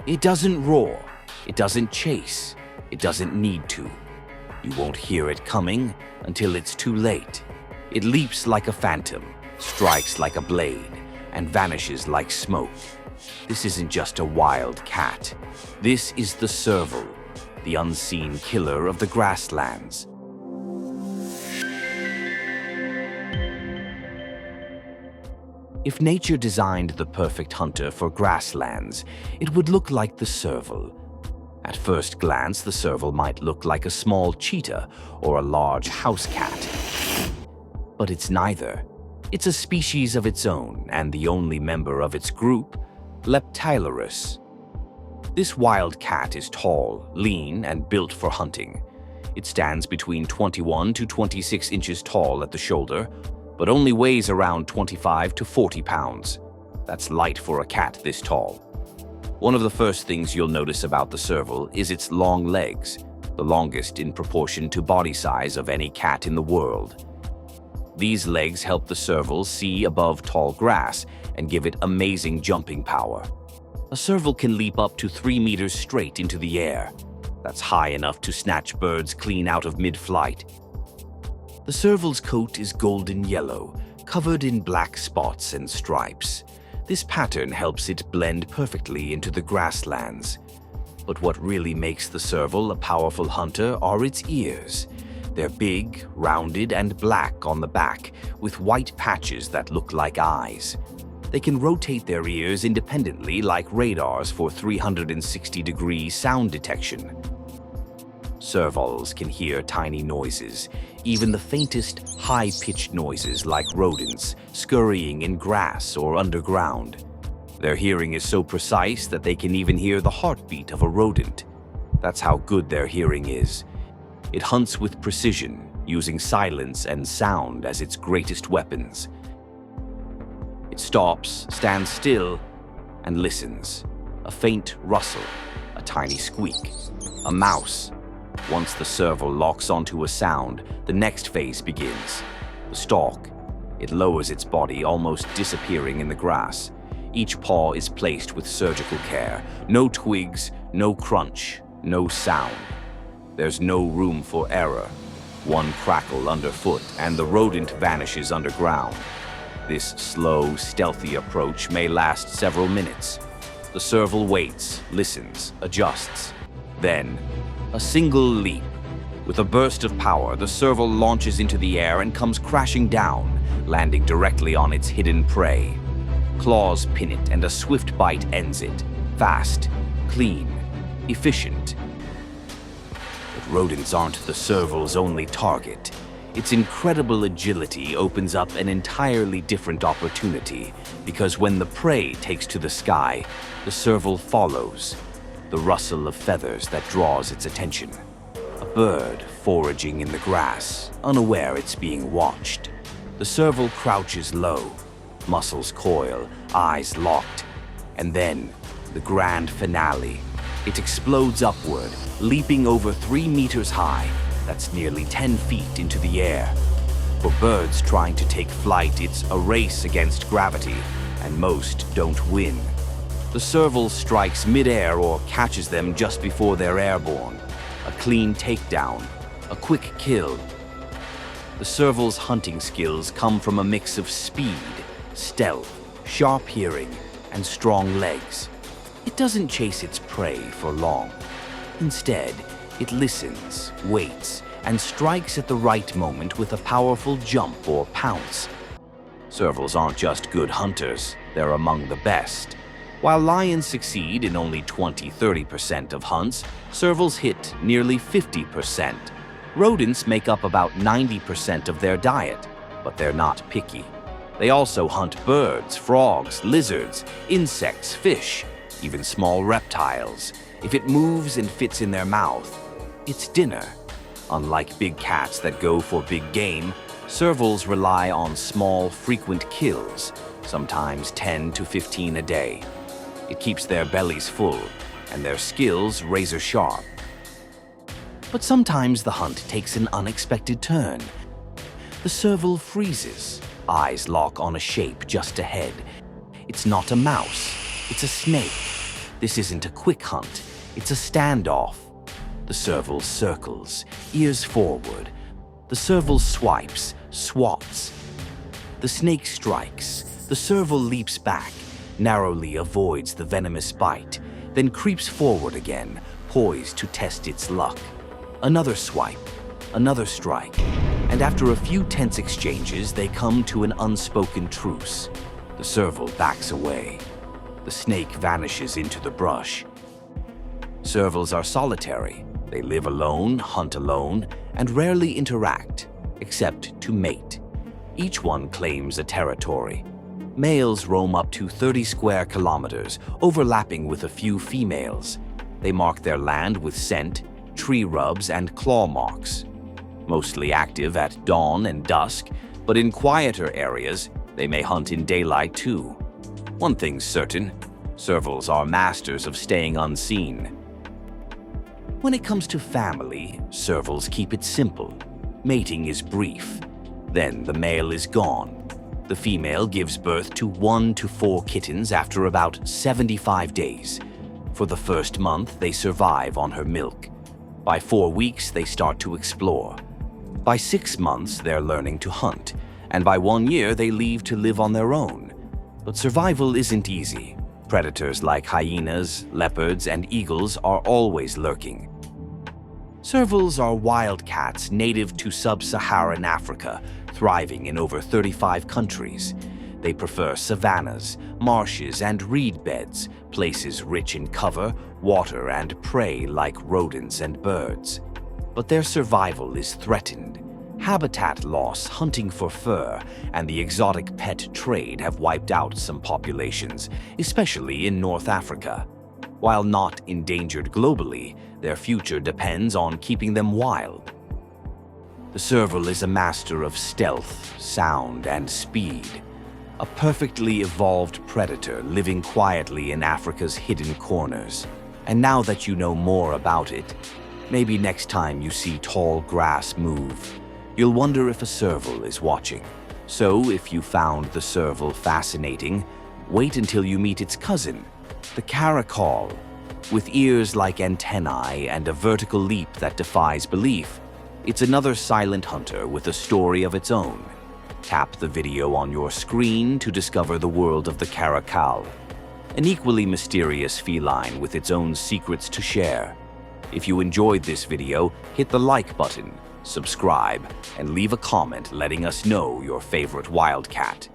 It doesn't roar, it doesn't chase, it doesn't need to. You won't hear it coming until it's too late. It leaps like a phantom, strikes like a blade, and vanishes like smoke. This isn't just a wild cat. This is the Serval, the unseen killer of the grasslands. If nature designed the perfect hunter for grasslands, it would look like the Serval. At first glance, the Serval might look like a small cheetah or a large house cat. But it's neither. It's a species of its own and the only member of its group, Leptilurus. This wild cat is tall, lean, and built for hunting. It stands between 21 to 26 inches tall at the shoulder, but only weighs around 25 to 40 pounds. That's light for a cat this tall. One of the first things you'll notice about the Serval is its long legs, the longest in proportion to body size of any cat in the world. These legs help the Serval see above tall grass and give it amazing jumping power. A Serval can leap up to 3 meters straight into the air. That's high enough to snatch birds clean out of mid-flight. The Serval's coat is golden yellow, covered in black spots and stripes. This pattern helps it blend perfectly into the grasslands. But what really makes the Serval a powerful hunter are its ears. They're big, rounded, and black on the back, with white patches that look like eyes. They can rotate their ears independently like radars for 360-degree sound detection. Servals can hear tiny noises, even the faintest, high-pitched noises like rodents scurrying in grass or underground. Their hearing is so precise that they can even hear the heartbeat of a rodent. That's how good their hearing is. It hunts with precision, using silence and sound as its greatest weapons. It stops, stands still, and listens. A faint rustle, a tiny squeak, a mouse. Once the Serval locks onto a sound, the next phase begins. The stalk. It lowers its body, almost disappearing in the grass. Each paw is placed with surgical care. No twigs, no crunch, no sound. There's no room for error. One crackle underfoot, and the rodent vanishes underground. This slow, stealthy approach may last several minutes. The Serval waits, listens, adjusts. Then, a single leap. With a burst of power, the Serval launches into the air and comes crashing down, landing directly on its hidden prey. Claws pin it, and a swift bite ends it. Fast, clean, efficient. But rodents aren't the Serval's only target. Its incredible agility opens up an entirely different opportunity, because when the prey takes to the sky, the Serval follows. The rustle of feathers that draws its attention. A bird foraging in the grass, unaware it's being watched. The Serval crouches low, muscles coil, eyes locked. And then, the grand finale. It explodes upward, leaping over 3 meters high. That's nearly 10 feet into the air. For birds trying to take flight, it's a race against gravity, and most don't win. The Serval strikes mid-air or catches them just before they're airborne. A clean takedown, a quick kill. The Serval's hunting skills come from a mix of speed, stealth, sharp hearing, and strong legs. It doesn't chase its prey for long. Instead, it listens, waits, and strikes at the right moment with a powerful jump or pounce. Servals aren't just good hunters, they're among the best. While lions succeed in only 20–30% of hunts, servals hit nearly 50%. Rodents make up about 90% of their diet, but they're not picky. They also hunt birds, frogs, lizards, insects, fish, even small reptiles. If it moves and fits in their mouth, it's dinner. Unlike big cats that go for big game, servals rely on small, frequent kills, sometimes 10 to 15 a day. It keeps their bellies full, and their skills razor sharp. But sometimes the hunt takes an unexpected turn. The serval freezes, eyes lock on a shape just ahead. It's not a mouse, it's a snake. This isn't a quick hunt, it's a standoff. The serval circles, ears forward. The serval swipes, swats. The snake strikes. The serval leaps back, narrowly avoids the venomous bite, then creeps forward again, poised to test its luck. Another swipe, another strike, and after a few tense exchanges, they come to an unspoken truce. The serval backs away. The snake vanishes into the brush. Servals are solitary. They live alone, hunt alone, and rarely interact, except to mate. Each one claims a territory. Males roam up to 30 square kilometers, overlapping with a few females. They mark their land with scent, tree rubs, and claw marks. Mostly active at dawn and dusk, but in quieter areas, they may hunt in daylight too. One thing's certain, servals are masters of staying unseen. When it comes to family, servals keep it simple. Mating is brief. Then the male is gone. The female gives birth to 1 to 4 kittens after about 75 days. For the first month, they survive on her milk. By 4 weeks, they start to explore. By 6 months, they're learning to hunt. And by 1 year, they leave to live on their own. But survival isn't easy. Predators like hyenas, leopards, and eagles are always lurking. Servals are wildcats native to sub-Saharan Africa, thriving in over 35 countries. They prefer savannas, marshes, and reed beds, places rich in cover, water, and prey like rodents and birds. But their survival is threatened. Habitat loss, hunting for fur, and the exotic pet trade have wiped out some populations, especially in North Africa. While not endangered globally, their future depends on keeping them wild. The serval is a master of stealth, sound, and speed. A perfectly evolved predator living quietly in Africa's hidden corners. And now that you know more about it, maybe next time you see tall grass move, you'll wonder if a serval is watching. So if you found the serval fascinating, wait until you meet its cousin, the caracal. With ears like antennae and a vertical leap that defies belief, it's another silent hunter with a story of its own. Tap the video on your screen to discover the world of the caracal, an equally mysterious feline with its own secrets to share. If you enjoyed this video, hit the like button, subscribe, and leave a comment letting us know your favorite wildcat.